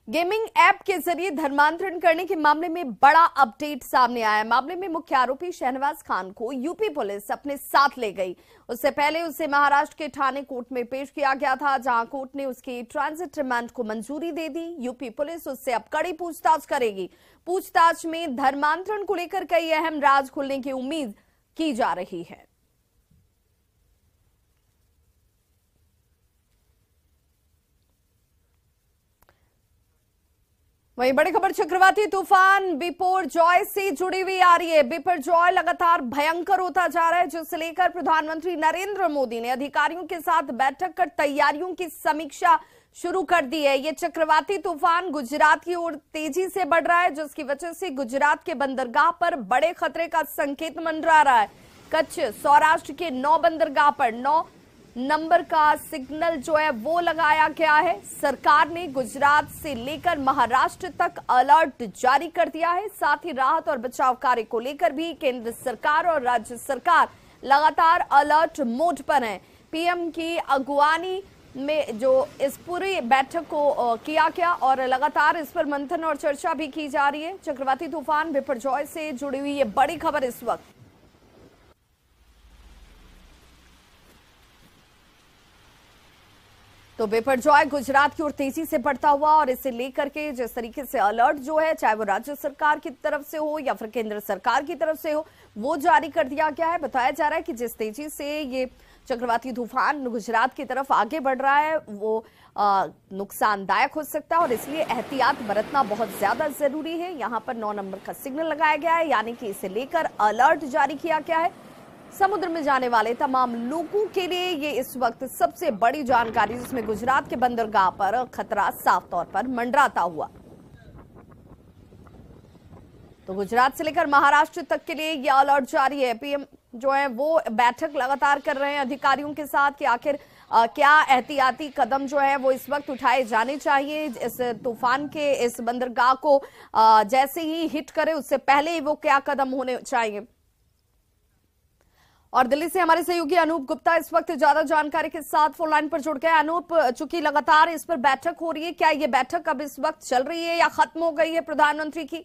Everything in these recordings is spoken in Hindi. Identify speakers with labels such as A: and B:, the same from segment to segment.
A: गेमिंग ऐप के जरिए धर्मांतरण करने के मामले में बड़ा अपडेट सामने आया। मामले में मुख्य आरोपी शहनवाज खान को यूपी पुलिस अपने साथ ले गई। उससे पहले उसे महाराष्ट्र के ठाणे कोर्ट में पेश किया गया था, जहां कोर्ट ने उसकी ट्रांजिट रिमांड को मंजूरी दे दी। यूपी पुलिस उससे अब कड़ी पूछताछ करेगी। पूछताछ में धर्मांतरण को लेकर कई अहम राज खुलने की उम्मीद की जा रही है। वहीं बड़ी खबर चक्रवाती तूफान बिपरजॉय से जुड़ी हुई आ रही है। बिपरजॉय लगातार भयंकर होता जा रहा है, जिसे लेकर प्रधानमंत्री नरेंद्र मोदी ने अधिकारियों के साथ बैठक कर तैयारियों की समीक्षा शुरू कर दी है। ये चक्रवाती तूफान गुजरात की ओर तेजी से बढ़ रहा है, जिसकी वजह से गुजरात के बंदरगाह पर बड़े खतरे का संकेत मंडरा रहा है। कच्छ सौराष्ट्र के 9 बंदरगाह पर 9 नंबर का सिग्नल जो है वो लगाया गया है। सरकार ने गुजरात से लेकर महाराष्ट्र तक अलर्ट जारी कर दिया है। साथ ही राहत और बचाव कार्य को लेकर भी केंद्र सरकार और राज्य सरकार लगातार अलर्ट मोड पर है। पीएम की अगुवानी में जो इस पूरी बैठक को किया गया और लगातार इस पर मंथन और चर्चा भी की जा रही है। चक्रवाती तूफान बिपरजॉय से जुड़ी हुई ये बड़ी खबर इस वक्त। तो बिपरजॉय गुजरात की ओर तेजी से बढ़ता हुआ और इसे लेकर के जिस तरीके से अलर्ट जो है, चाहे वो राज्य सरकार की तरफ से हो या फिर केंद्र सरकार की तरफ से हो, वो जारी कर दिया गया है। बताया जा रहा है कि जिस तेजी से ये चक्रवाती तूफान गुजरात की तरफ आगे बढ़ रहा है वो नुकसानदायक हो सकता है और इसलिए एहतियात बरतना बहुत ज्यादा जरूरी है। यहाँ पर 9 नंबर का सिग्नल लगाया गया है, यानी कि इसे लेकर अलर्ट जारी किया गया है। समुद्र में जाने वाले तमाम लोगों के लिए ये इस वक्त सबसे बड़ी जानकारी, जिसमें गुजरात के बंदरगाह पर खतरा साफ तौर पर मंडराता हुआ। तो गुजरात से लेकर महाराष्ट्र तक के लिए ये अलर्ट जारी है। पीएम जो है वो बैठक लगातार कर रहे हैं अधिकारियों के साथ कि आखिर क्या एहतियाती कदम जो है वो इस वक्त उठाए जाने चाहिए। इस तूफान के इस बंदरगाह को जैसे ही हिट करे उससे पहले ही वो क्या कदम होने चाहिए। और दिल्ली से हमारे सहयोगी अनूप गुप्ता इस वक्त ज्यादा जानकारी के साथ फोन लाइन पर जुड़ गए। अनूप, चूंकि लगातार इस पर बैठक हो रही है, क्या ये बैठक अब इस वक्त चल रही है या खत्म हो गई है प्रधानमंत्री की?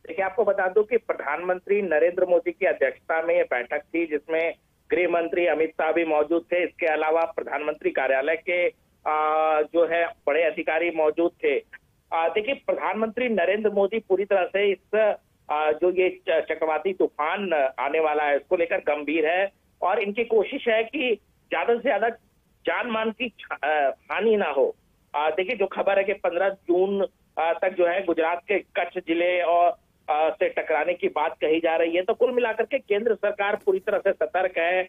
B: देखिए, आपको बता दूं कि प्रधानमंत्री नरेंद्र मोदी की अध्यक्षता में ये बैठक थी, जिसमें गृह मंत्री अमित शाह भी मौजूद थे। इसके अलावा प्रधानमंत्री कार्यालय के जो है बड़े अधिकारी मौजूद थे। देखिए, प्रधानमंत्री नरेंद्र मोदी पूरी तरह से इस जो ये चक्रवाती तूफान आने वाला है इसको लेकर गंभीर है और इनकी कोशिश है कि ज्यादा से ज्यादा जान मान की हानि ना हो। देखिए, जो खबर है कि 15 जून तक जो है गुजरात के कच्छ जिले और से टकराने की बात कही जा रही है। तो कुल मिलाकर के केंद्र सरकार पूरी तरह से सतर्क है।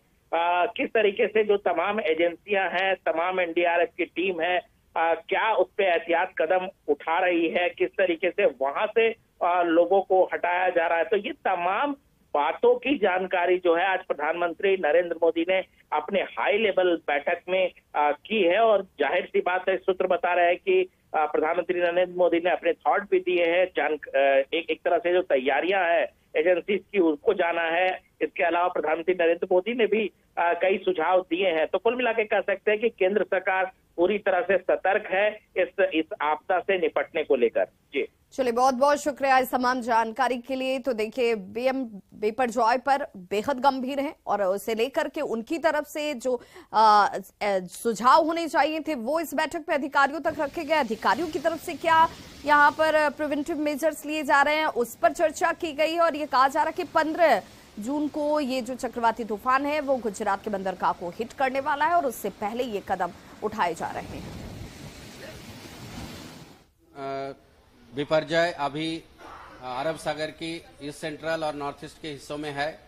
B: किस तरीके से जो तमाम एजेंसियां हैं, तमाम एनडीआरएफ की टीम है, क्या उस पर एहतियात कदम उठा रही है, किस तरीके से वहां से लोगों को हटाया जा रहा है। तो ये तमाम बातों की जानकारी जो है आज प्रधानमंत्री नरेंद्र मोदी ने अपने हाई लेवल बैठक में की है और जाहिर सी बात है, सूत्र बता रहे हैं कि प्रधानमंत्री नरेंद्र मोदी ने अपने थॉट भी दिए हैं। एक तरह से जो तैयारियां हैं एजेंसीज की उसको जाना है। इसके अलावा प्रधानमंत्री नरेंद्र मोदी ने भी कई सुझाव दिए हैं। तो कुल मिला के कह सकते हैं कि केंद्र सरकार पूरी तरह से सतर्क है इस आपदा से निपटने को लेकर। जी
A: चलिए, बहुत बहुत शुक्रिया इस तमाम जानकारी के लिए। तो देखिए, पीएम बिपरजॉय पर बेहद गंभीर है और उसे लेकर के उनकी तरफ से जो सुझाव होने चाहिए थे वो इस बैठक पे अधिकारियों तक रखे गए। अधिकारियों की तरफ से क्या यहाँ पर प्रिवेंटिव मेजर्स लिए जा रहे हैं उस पर चर्चा की गई है और ये कहा जा रहा है कि 15 जून को ये जो चक्रवाती तूफान है वो गुजरात के बंदरगाह को हिट करने वाला है और उससे पहले ये कदम उठाए जा रहे हैं।
C: बिपरजॉय अभी अरब सागर की ईस्ट सेंट्रल और नॉर्थ ईस्ट के हिस्सों में है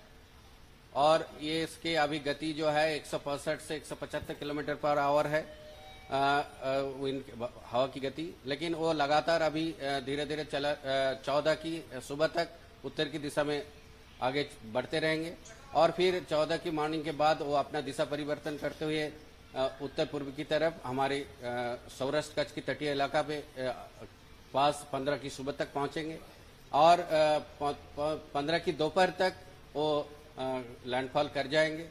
C: और ये इसकी अभी गति जो है 165 से 175 किलोमीटर पर आवर है हवा की गति। लेकिन वो लगातार अभी धीरे धीरे 14 की सुबह तक उत्तर की दिशा में आगे बढ़ते रहेंगे और फिर 14 की मॉर्निंग के बाद वो अपना दिशा परिवर्तन करते हुए उत्तर पूर्व की तरफ हमारे सौराष्ट्र कच्छ की तटीय इलाका पे पास 15 की सुबह तक पहुंचेंगे और 15 की दोपहर तक वो लैंडफॉल कर जाएंगे।